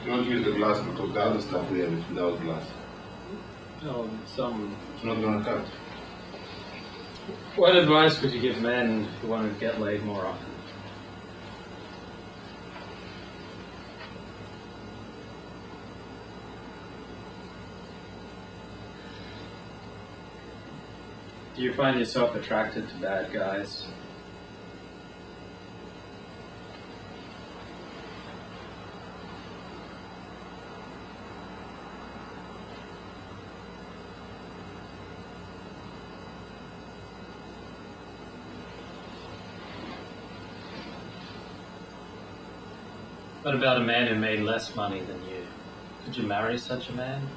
Don't use the glass because the other stuff there is without glass. Oh, It's not gonna cut. What advice would you give men who want to get laid more often? Do you find yourself attracted to bad guys? What about a man who made less money than you? Could you marry such a man?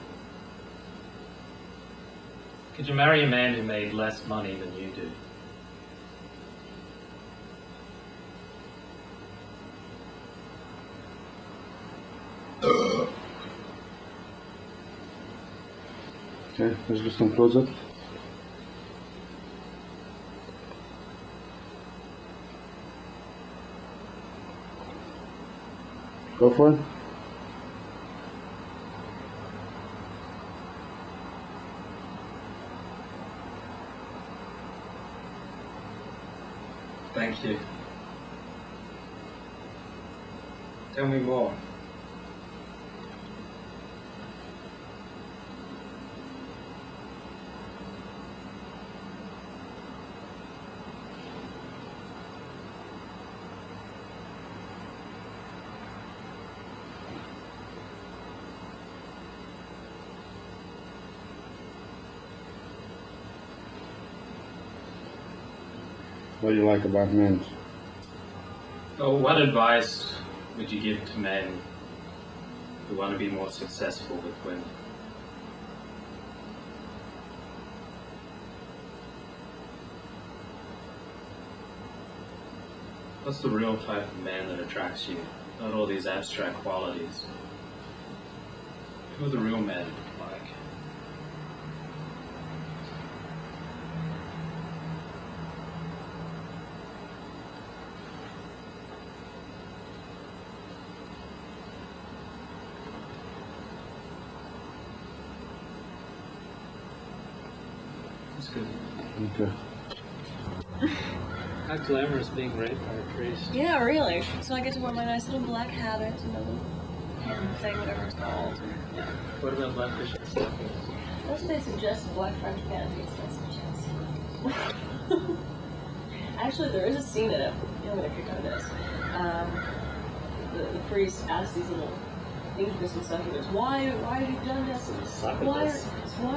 Could you marry a man who made less money than you do? Okay, let's do some close-up. Go for it. Thank you. Tell me more. What do you like about men? Oh, what advice would you give to men who want to be more successful with women? What's the real type of man that attracts you? Not all these abstract qualities. Who are the real men like? That's good. Okay. How glamorous being raped by a priest. Yeah, really. So I get to wear my nice little black habit and the little thing, whatever it's called. Yeah. What about black fishing stockings? That's what they suggest, black French panties. That's a chance. Actually, there is a scene in it. I'm gonna kick on this. The priest asks these little incubus and succubus, why have you done this? And why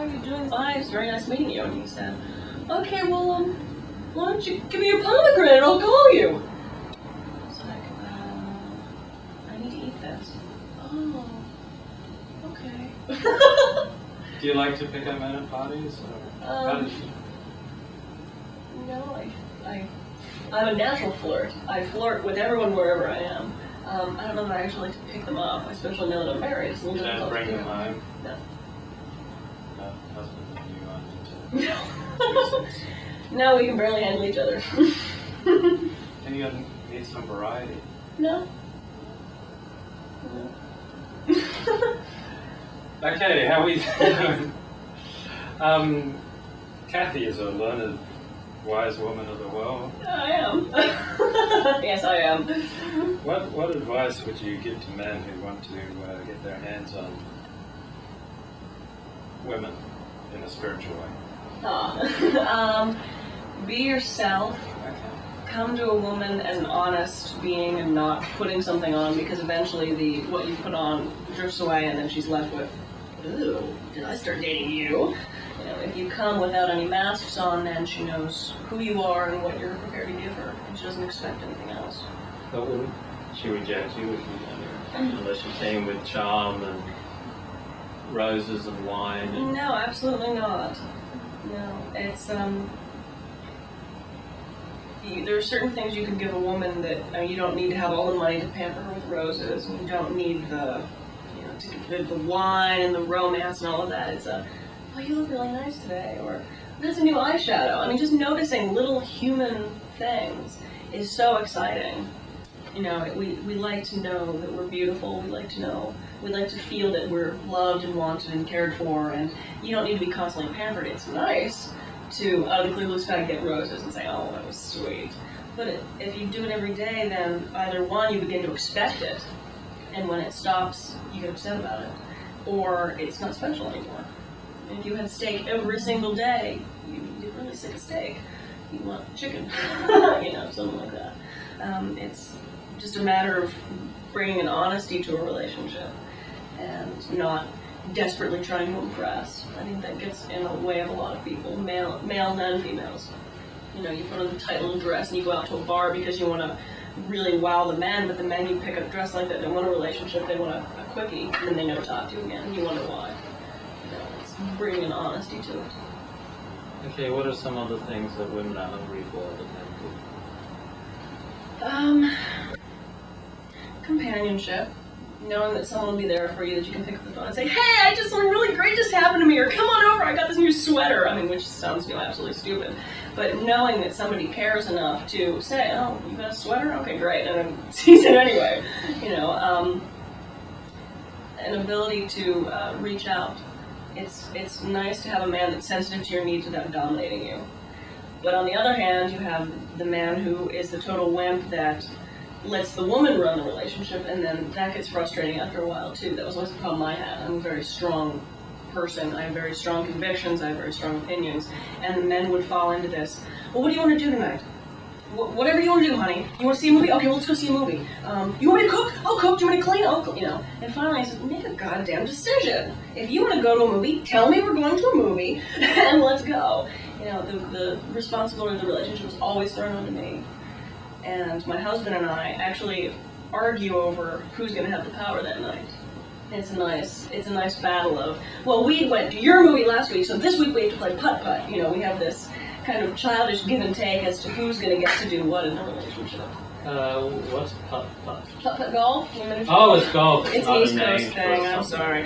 are you doing this? It's very nice meeting you. And he said, okay, well, why don't you give me a pomegranate and I'll call you? It's like, I need to eat this. Oh, okay. Do you like to pick up men at parties? Or how did you? No, I'm a natural flirt. I flirt with everyone wherever I am. I don't know that I actually like to pick them up, especially now that I'm married. It's a little You don't difficult bring to do. them home? No. No, husband and you aren't into No, we can barely handle each other. And you need some variety. No. No. Okay, how are we doing? Kathy is a learned, wise woman of the world. I am. Yes, I am. What advice would you give to men who want to get their hands on women in a spiritual way? Be yourself. Okay. Come to a woman as an honest being and not putting something on, because eventually what you put on drifts away and then she's left with, ooh, did I start dating you? You know, if you come without any masks on, then she knows who you are and what you're prepared to give her, and she doesn't expect anything else. But would she reject you unless you came with charm and roses and wine? And No, absolutely not. No, it's there are certain things you can give a woman that you don't need to have all the money to pamper her with roses, and you don't need the wine and the romance and all of that. It's oh, you look really nice today, or there's a new eyeshadow. I mean, just noticing little human things is so exciting. You know, we like to know that we're beautiful. We like to feel that we're loved and wanted and cared for. And you don't need to be constantly pampered. It's nice to out of the clear blue sky get roses and say, oh, that was sweet. But if you do it every day, then either one, you begin to expect it, and when it stops, you get upset about it, or it's not special anymore. If you had steak every single day, you get really sick of steak. You want chicken, you know, something like that. It's just a matter of bringing an honesty to a relationship and not desperately trying to impress. I think that gets in the way of a lot of people, males and females. You know, you put on the tight little dress and you go out to a bar because you want to really wow the men, but the men you pick up dressed like that don't want a relationship, they want a quickie, and then they never talk to you again, and you wonder why. You know, it's bringing an honesty to it. Okay, what are some other things that women are hungry for that men do? Companionship. Knowing that someone will be there for you, that you can pick up the phone and say, hey, something really great just happened to me, or come on over, I got this new sweater. I mean, which sounds, you know, absolutely stupid. But knowing that somebody cares enough to say, oh, you got a sweater? Okay, great, and then sees it anyway. You know, an ability to reach out. It's nice to have a man that's sensitive to your needs without dominating you. But on the other hand, you have the man who is the total wimp that lets the woman run the relationship, and then that gets frustrating after a while too. That was always the problem I had. I'm a very strong person. I have very strong convictions. I have very strong opinions. And the men would fall into this. Well, what do you want to do tonight? Whatever you want to do, honey. You want to see a movie? Okay, well, let's go see a movie. You want me to cook? I'll cook. Do you want me to clean? I'll clean. You know. And finally, I said, make a goddamn decision. If you want to go to a movie, tell me we're going to a movie, and let's go. You know, the responsibility of the relationship was always thrown onto me. And my husband and I actually argue over who's going to have the power that night. It's a nice battle of, well, we went to your movie last week, so this week we have to play putt-putt. You know, we have this kind of childish give and take as to who's going to get to do what in the relationship. What's putt-putt? Putt-putt golf? Oh, it's golf. It's not an East a name Coast for thing, I'm something. sorry.